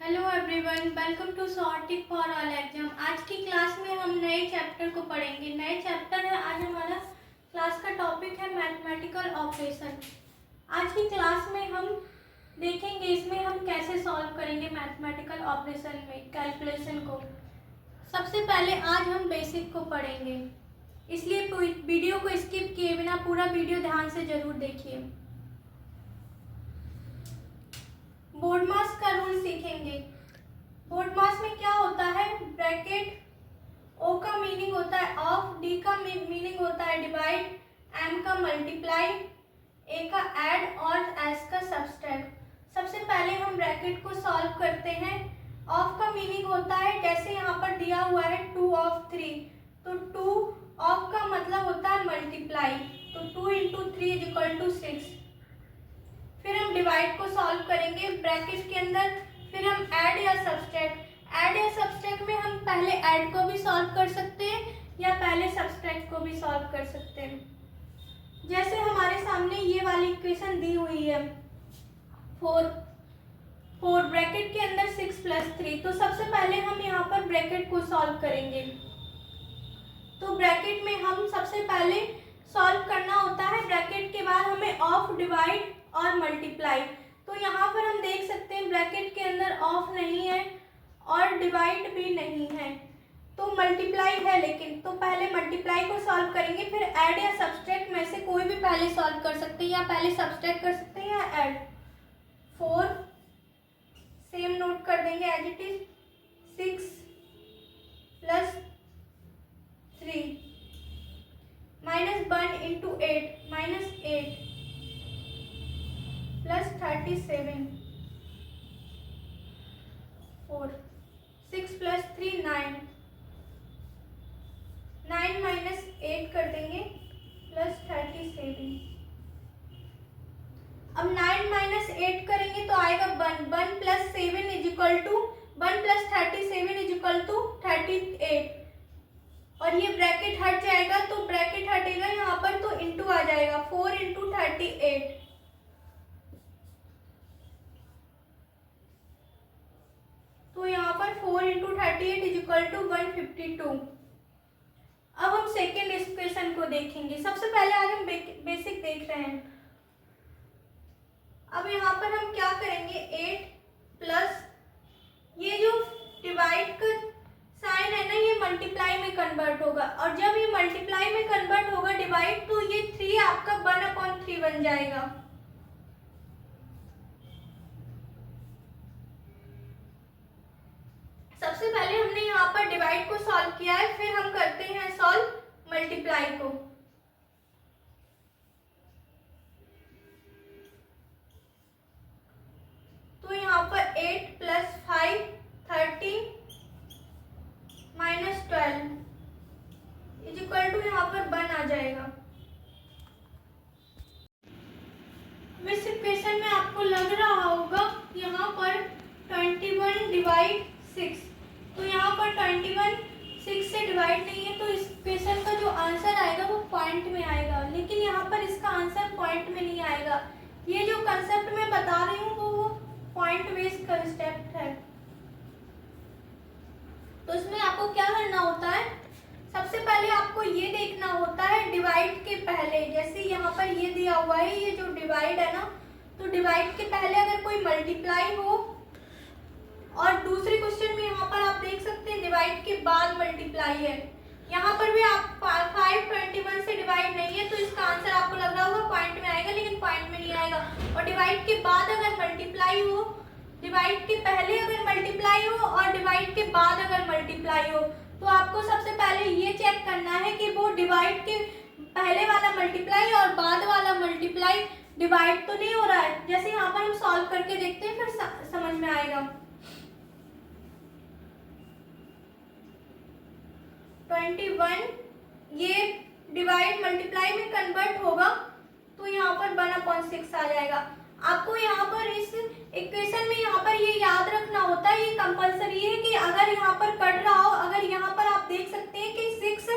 Hello everyone, welcome to sorting for all exam. आज की class में हम नए चैप्टर को पढ़ेंगे। नए चैप्टर है, आज हमारा क्लास का टॉपिक है मैथमेटिकल ऑपरेशन। आज की क्लास में हम देखेंगे इसमें हम कैसे सॉल्व करेंगे मैथमेटिकल ऑपरेशन में कैलकुलेशन को। सबसे पहले आज हम बेसिक को पढ़ेंगे, इसलिए वीडियो को स्किप किए बिना पूरा वीडियो ध्यान से जरूर देखिए। बोर्ड मास का रूल सीखेंगे। बोर्ड मास में क्या होता है, ब्रैकेट ओ का मीनिंग होता है ऑफ, डी का मीनिंग होता है डिवाइड, एम का मल्टीप्लाई, ए का ऐड और एस का सब्सट्रैक्ट। सबसे पहले हम ब्रैकेट को सॉल्व करते हैं। ऑफ का मीनिंग होता है, जैसे यहाँ पर दिया हुआ है 2 ऑफ 3, तो 2 ऑफ का मतलब होता है मल्टीप्लाई, तो 2 × 3 = 6। फिर हम डिवाइड को सॉल्व करेंगे ब्रैकेट के अंदर, फिर हम ऐड या सब्सट्रैक्ट। ऐड या सब्सट्रैक्ट में हम पहले ऐड को भी सॉल्व कर सकते हैं या पहले सब्सट्रैक्ट को भी सॉल्व कर सकते हैं। जैसे हमारे सामने ये वाली इक्वेशन दी हुई है 4 ब्रैकेट के अंदर 6 + 3, तो सबसे पहले हम यहाँ पर ब्रैकेट को सॉल्व करेंगे। तो ब्रैकेट में हम सबसे पहले सॉल्व करना होता है, ब्रैकेट के बाद हमें ऑफ, डिवाइड और मल्टीप्लाई। तो यहाँ पर हम देख सकते हैं ब्रैकेट के अंदर ऑफ नहीं है और डिवाइड भी नहीं है, तो मल्टीप्लाई है लेकिन। तो पहले मल्टीप्लाई को सॉल्व करेंगे, फिर ऐड या सब्सट्रैक्ट में से कोई भी पहले सॉल्व कर सकते हैं, या पहले सब्सट्रैक्ट कर सकते हैं या ऐड। 4 सेम नोट कर देंगे एज इट इज, 6 + 3 -1 × 8 -8 + 37 4 6 + 3 9 9 - 8 कर देंगे + 37। अब 9 - 8 करेंगे तो आएगा 1 + 7 = 1 + 37 = 38, और ये ब्रैकेट हट जाएगा, तो ब्रैकेट हटेगा यहाँ पर तो इंटू आ जाएगा, 4 × 38। तो यहाँ पर 4 × 38 = 152। अब हम सेकेंड इक्वेशन को देखेंगे। सबसे पहले आज हम बेसिक देख रहे हैं। अब यहाँ पर हम क्या करेंगे, 8 प्लस ये जो डिवाइड का साइन है ना, ये मल्टीप्लाई में कन्वर्ट होगा, और जब ये मल्टीप्लाई में कन्वर्ट होगा डिवाइड, तो ये 3 आपका 1/3 बन जाएगा। सबसे पहले हमने यहाँ पर डिवाइड को सॉल्व किया है, फिर हम करते हैं सॉल्व मल्टीप्लाई को। तो यहाँ पर 8 + 5 13 - 12 = यहाँ पर 1 आ जाएगा। इस इक्वेशन में आपको लग रहा होगा यहाँ पर 21 / 6, तो यहाँ पर 21 6 से डिवाइड नहीं है, तो इस इक्वेशन का जो आंसर आएगा वो पॉइंट में आएगा, लेकिन यहाँ पर इसका आंसर पॉइंट में नहीं आएगा। ये जो कंसेप्ट मैं बता रही हूँ वो पॉइंट बेस्ड कंसेप्ट है। तो इसमें आपको क्या करना होता है, सबसे पहले आपको ये देखना होता है डिवाइड के पहले, जैसे यहाँ पर ये दिया हुआ है, ये जो डिवाइड है ना, तो डिवाइड के पहले अगर कोई मल्टीप्लाई हो, और दूसरे क्वेश्चन में यहाँ पर आप देख सकते हैं डिवाइड के बाद मल्टीप्लाई है। यहाँ पर भी आप 5 21 से डिवाइड नहीं है, तो इसका आंसर आपको लग रहा होगा पॉइंट में आएगा, लेकिन पॉइंट में नहीं आएगा। और डिवाइड के बाद अगर मल्टीप्लाई हो, डिवाइड के पहले अगर मल्टीप्लाई हो और डिवाइड के बाद अगर मल्टीप्लाई हो, तो आपको सबसे पहले ये चेक करना है कि वो डिवाइड के पहले वाला मल्टीप्लाई और बाद वाला मल्टीप्लाई डिवाइड तो नहीं हो रहा है। जैसे यहाँ पर हम सॉल्व करके देखते हैं, फिर समझ में आएगा। 21 ये डिवाइड मल्टीप्लाई में कन्वर्ट होगा, तो यहाँ पर 1/6 आ जाएगा। आपको यहाँ पर इस इक्वेशन में यहाँ पर ये याद रखना होता है, ये कंपलसरी है कि अगर यहाँ पर कट रहा हो, अगर यहाँ पर आप देख सकते हैं कि 6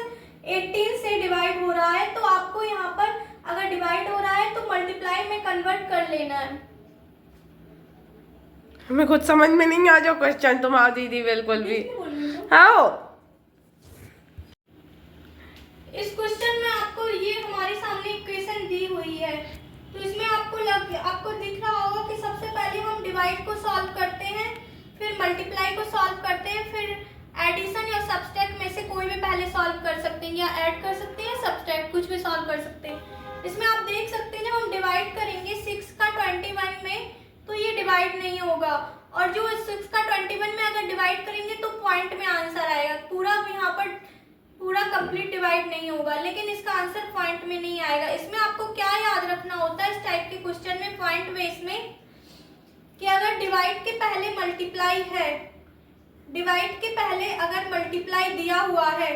18 से डिवाइड हो रहा है, तो आपको यहाँ पर अगर डिवाइड हो रहा है तो मल्टीप्लाई में कन्वर्ट कर लेना है। हमें खुद समझ में नहीं आ जो क्वेश्चन तुम आओ दीदी बिल्कुल भी। आओ इस क्वेश्चन में आपको ये हमारे सामने इक्वेशन दी हुई है, तो इसमें आपको दिख रहा होगा कि सबसे पहले हम डिवाइड को सॉल्व करते हैं, फिर मल्टीप्लाई को सॉल्व करते हैं, फिर एडिशन या सब्सट्रैक्ट में से कोई भी पहले सॉल्व कर सकते हैं, या ऐड कर सकते हैं, सब्सट्रैक्ट कुछ भी सॉल्व कर सकते हैं। इसमें आप देख सकते हैं जब हम डिवाइड करेंगे 6 का 21 में तो ये डिवाइड नहीं होगा, और जो 6 का 21 में अगर डिवाइड करेंगे तो पॉइंट में आंसर आएगा, पूरा यहाँ पर पूरा कंप्लीट डिवाइड नहीं होगा, लेकिन इसका आंसर पॉइंट में नहीं आएगा। इसमें आपको क्या याद रखना होता है इस टाइप के क्वेश्चन में पॉइंट बेस में, कि अगर डिवाइड के पहले मल्टीप्लाई है, डिवाइड के पहले अगर मल्टीप्लाई दिया हुआ है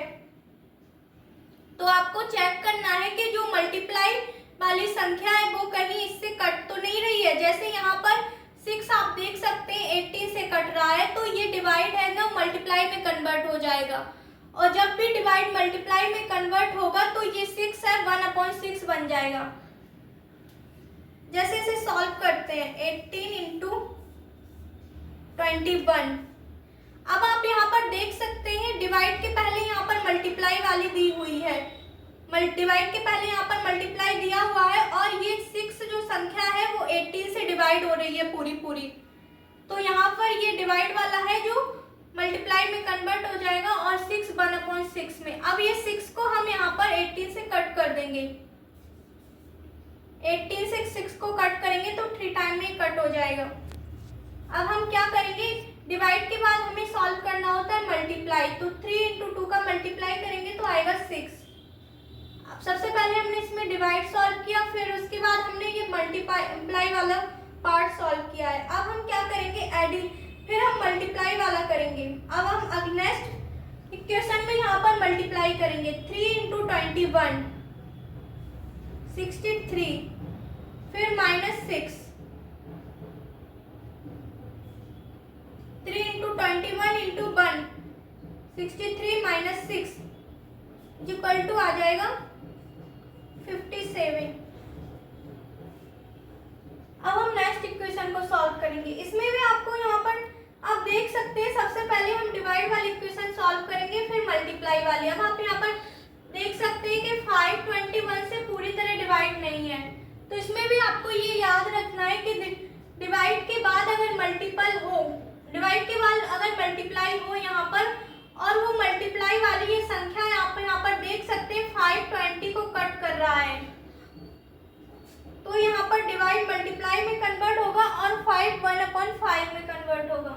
तो आपको चेक करना है कि जो मल्टीप्लाई वाली संख्या है वो कहीं इससे कट तो नहीं रही है। जैसे यहाँ पर 6 आप देख सकते हैं 18 से कट रहा है, तो ये डिवाइड है ना मल्टीप्लाई में कन्वर्ट हो जाएगा, और जब भी डिवाइड मल्टीप्लाई में कन्वर्ट होगा तो ये 6 है 1/6 बन जाएगा। जैसे इसे सॉल्व करते हैं 18 इंटू 21। अब आप यहाँ पर देख सकते हैं डिवाइड के पहले यहाँ पर मल्टीप्लाई वाली दी हुई है, डिवाइड के पहले यहाँ पर मल्टीप्लाई दिया हुआ है, और ये 6 जो संख्या है वो 18 से डिवाइड हो रही है पूरी, तो यहाँ पर ये डिवाइड वाला है जो मल्टीप्लाई में कन्वर्ट हो जाएगा, और 6 1/6 में। अब ये 6 को हम यहाँ पर 18 से कट कर देंगे, 18 से 6 को कट करेंगे तो 3 टाइम में कट हो जाएगा। अब हम क्या करेंगे, डिवाइड के बाद हमें सॉल्व करना होता है मल्टीप्लाई, तो 3 इंटू 2 का मल्टीप्लाई करेंगे तो आएगा 6। अब सबसे पहले हमने इसमें डिवाइड सॉल्व किया, फिर उसके बाद हमने ये मल्टीप्लाई वाला पार्ट सॉल्व किया है। अब हम क्या करेंगे, फिर हम मल्टीप्लाई वाला करेंगे। अब हम नेक्स्ट इक्वेशन में यहाँ पर मल्टीप्लाई करेंगे, 3 इंटू 21 63, फिर -6, 3 into 21 into 1 63 minus 6 equal to आ जाएगा 57। अब हम नेक्स्ट इक्वेशन को सॉल्व करेंगे। इसमें भी आपको यहाँ पर आप देख सकते हैं सबसे पहले हम डिवाइड वाली इक्वेशन सॉल्व करेंगे, फिर मल्टीप्लाई वाली। अब आप यहाँ पर देख सकते हैं कि 521 से पूरी तरह डिवाइड नहीं है, तो इसमें भी आपको ये याद रखना है कि डिवाइड के बाद अगर मल्टीपल हो, डिवाइड के बाद अगर मल्टीप्लाई हो यहाँ पर, और वो मल्टीप्लाई वाली ये संख्या है आप यहाँ पर देख सकते हैं 520 को कट कर रहा है, तो यहाँ पर डिवाइड मल्टीप्लाई में कन्वर्ट होगा और 5 1/5 में कन्वर्ट होगा।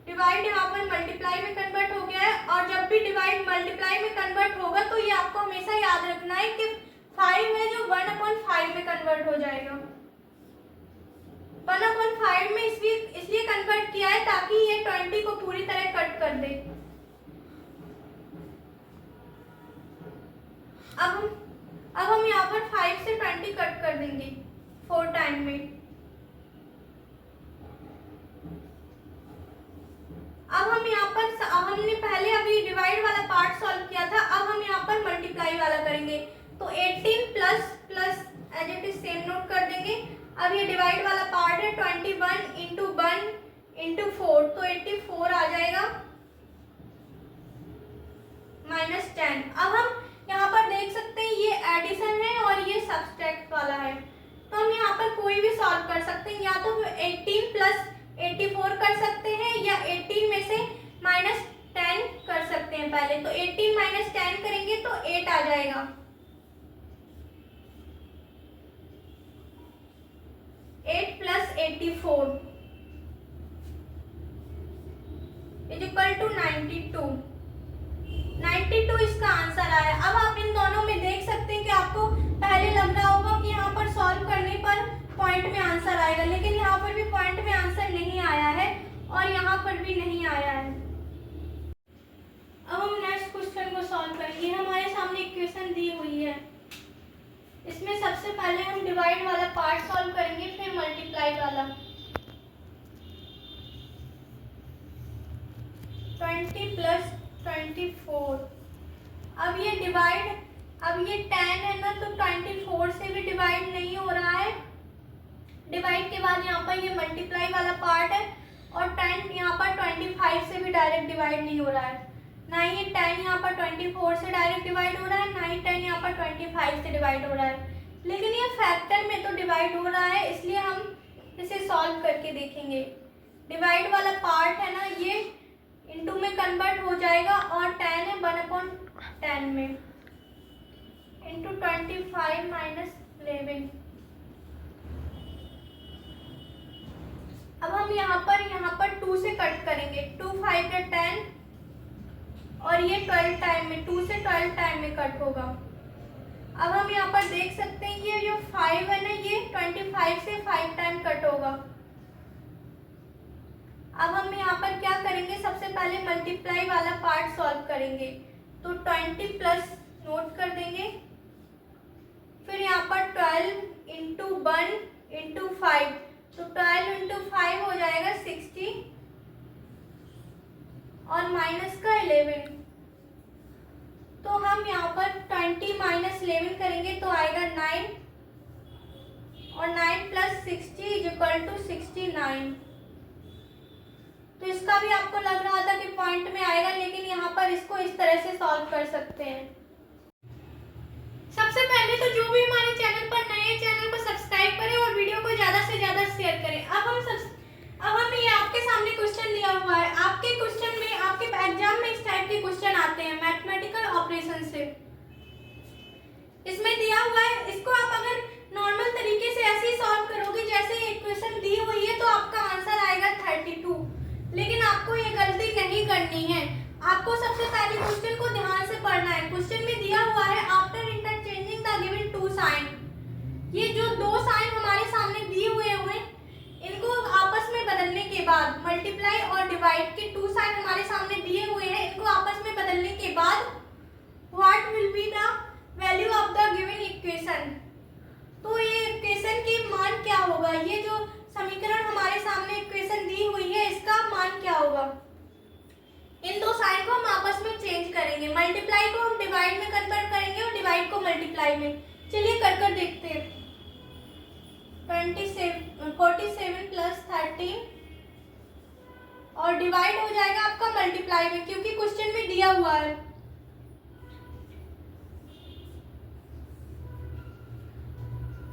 डिवाइड यहाँ पर मल्टीप्लाई में कन्वर्ट हो गया है, और जब भी डिवाइड मल्टीप्लाई में कन्वर्ट होगा तो ये आपको हमेशा याद रखना है कि 5 है जो 1/5 में कन्वर्ट हो जाएगा। 1/5 में इसलिए कन्वर्ट किया है ताकि ये 20 को पूरी तरह कट कर दे। अब हम यहाँ पर 5 से 20 कट कर देंगे 4 टाइम में। अब हम यहाँ पर हमने पहले अभी डिवाइड वाला पार्ट सॉल्व किया था, अब हम यहाँ पर मल्टीप्लाई वाला करेंगे, तो 18 plus as it is same note कर देंगे। अब ये डिवाइड वाला पार्ट है 21 इंटू 1 इंटू 4, तो 84 आ जाएगा -10। अब हम यहाँ पर देख सकते हैं ये एडिशन है और ये सब्सट्रैक्ट वाला है, तो हम यहाँ पर कोई भी सॉल्व कर सकते हैं, या तो 18 प्लस 84 कर सकते हैं, या 18 में से -10 कर सकते हैं पहले, तो 18 माइनस 10 करेंगे तो 8 आ जाएगा। 8 प्लस 84 इज इक्वल टू 92। 92 इसका आंसर आया। अब आप इन दोनों में देख सकते हैं कि आपको पहले लग रहा होगा कि यहाँ पर सॉल्व करने पर पॉइंट में आंसर आएगा, लेकिन यहाँ पर भी पॉइंट में आंसर नहीं आया है और यहाँ पर भी नहीं आया है। अब हम नेक्स्ट क्वेश्चन को सॉल्व करेंगे। हमारे सामने इक्वेशन दी हुई है, इसमें सबसे पहले हम डिवाइड वाला पार्ट सॉल्व करेंगे, फिर मल्टीप्लाई वाला। 20 प्लस 24, अब ये 10 है ना, तो 24 से भी डिवाइड पार्ट है और 10 यहाँ पर 25 से भी डायरेक्ट डिवाइड नहीं हो रहा है, ना ही 10 यहाँ पर 24 से डायरेक्ट डिवाइड हो रहा है, ना ही 10 यहाँ पर 25 से डिवाइड हो रहा है। लेकिन ये फैक्टर में तो डिवाइड हो रहा है, इसलिए हम इसे सॉल्व करके देखेंगे। डिवाइड वाला पार्ट है ना, ये इनटू में कन्वर्ट हो जाएगा और 10 है 1/10 में इंटू 25 माइनस 11। अब हम यहाँ पर 2 से कट करेंगे, 2 5 या 10 और ये 12 टाइम में, 2 से 12 टाइम में कट होगा। अब हम यहाँ पर देख सकते हैं ये जो 5 है ना, ये 25 से 5 टाइम कट होगा। अब हम यहाँ पर क्या करेंगे, सबसे पहले मल्टीप्लाई वाला पार्ट सॉल्व करेंगे। तो 20 प्लस नोट कर देंगे, फिर यहाँ पर 12 इंटू 1 इंटू 5, तो 12 इंटू 5 हो जाएगा 60 और माइनस का 11। तो हम यहाँ पर 20 माइनस 11 करेंगे तो आएगा 9 और 9 प्लस 60 इज इक्वल टू 69। तो इसका भी आपको लग रहा था कि पॉइंट में आएगा, लेकिन यहाँ पर इसको इस तरह से सॉल्व कर सकते हैं। सबसे पहले तो जो भी हमारे चैनल पर नए हैं, चैनल को सब्सक्राइब करें और वीडियो को ज़्यादा से ज़्यादा शेयर करें। अब हम ये आपके सामने क्वेश्चन लिया हुआ है। आपके क्वेश्चन में, आपके एग्जाम में इस टाइप के क्वेश्चन आते हैं मैथमेटिकल ऑपरेशन से। इसमें दिया हुआ है, इसको आप अगर नॉर्मल तरीके से ऐसे ही सॉल्व करोगे जैसे इक्वेशन दी हुई है तो आपका आंसर आएगा 32। लेकिन आपको ये गलती नहीं करनी है। आपको सबसे पहले क्वेश्चन को ध्यान से पढ़ना है। क्वेश्चन में दिया हुआ है after interchanging the given two sign, ये जो दो साइन हमारे सामने दिए हुए हैं इनको आपस में बदलने के बाद, मल्टीप्लाई और डिवाइड के टू साइन हमारे सामने दिए हुए हैं, इनको आपस में बदलने के बाद what will be the value of the given equation. तो ये इक्वेशन की मान क्या होगा, ये जो समीकरण हमारे सामने इक्वेशन दी हुई है इसका मान क्या होगा। इन दो साइन को हम आपस में चेंज करेंगे, मल्टीप्लाई को हम डिवाइड में कन्वर्ट करेंगे और डिवाइड को मल्टीप्लाई में। चलिए कर देखते हैं। 47 प्लस 13 और डिवाइड हो जाएगा आपका मल्टीप्लाई में, क्योंकि क्वेश्चन में दिया हुआ है।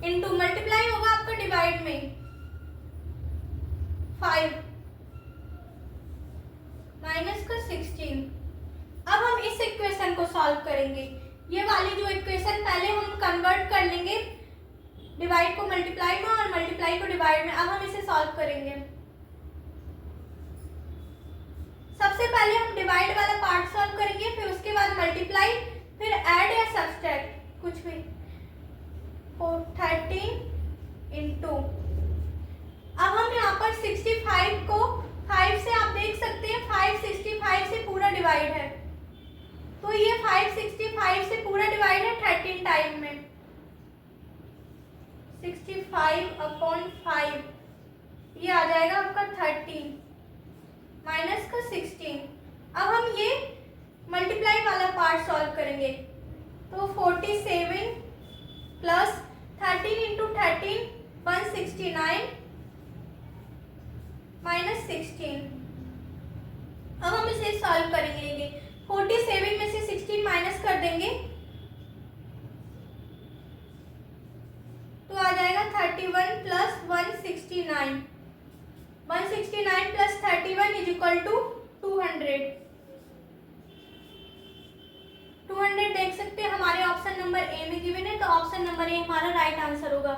इनटू मल्टीप्लाई होगा आपका डिवाइड में 5 माइनस का 16। अब हम इस इक्वेशन को सॉल्व करेंगे। ये वाली जो इक्वेशन पहले हम कन्वर्ट कर लेंगे डिवाइड को मल्टीप्लाई में और मल्टीप्लाई को डिवाइड में। अब हम इसे सॉल्व करेंगे। सबसे पहले हम डिवाइड वाला पार्ट सॉल्व करेंगे, फिर उसके बाद मल्टीप्लाई, फिर ऐड या सब्सट्रैक्ट कुछ भी। 13 इंटू, अब हम यहाँ पर 65 को 5 से, आप देख सकते हैं 5 65 से पूरा डिवाइड है, तो ये 5 65 से पूरा डिवाइड है 13 टाइम में। 65/5 ये आ जाएगा आपका 30 माइनस का 16। अब हम ये मल्टीप्लाई वाला पार्ट सॉल्व करेंगे। तो 47 प्लस 13 इंटू 13 169 माइनस 16। अब हम इसे सॉल्व करेंगे। 47 में से 16 माइनस कर देंगे तो आ जाएगा 31 plus 169। 169 plus 31 is equal to 200। 200 देख सकते हैं हमारे ऑप्शन नंबर ए में गिवन है, तो ऑप्शन नंबर ए हमारा राइट आंसर होगा।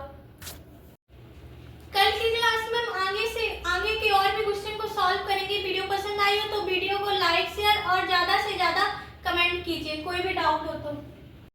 कल की क्लास में हम आगे के और भी क्वेश्चन को सॉल्व करेंगे। वीडियो पसंद आई हो तो वीडियो को लाइक, शेयर और ज़्यादा से ज़्यादा कमेंट कीजिए। कोई भी डाउट हो तो।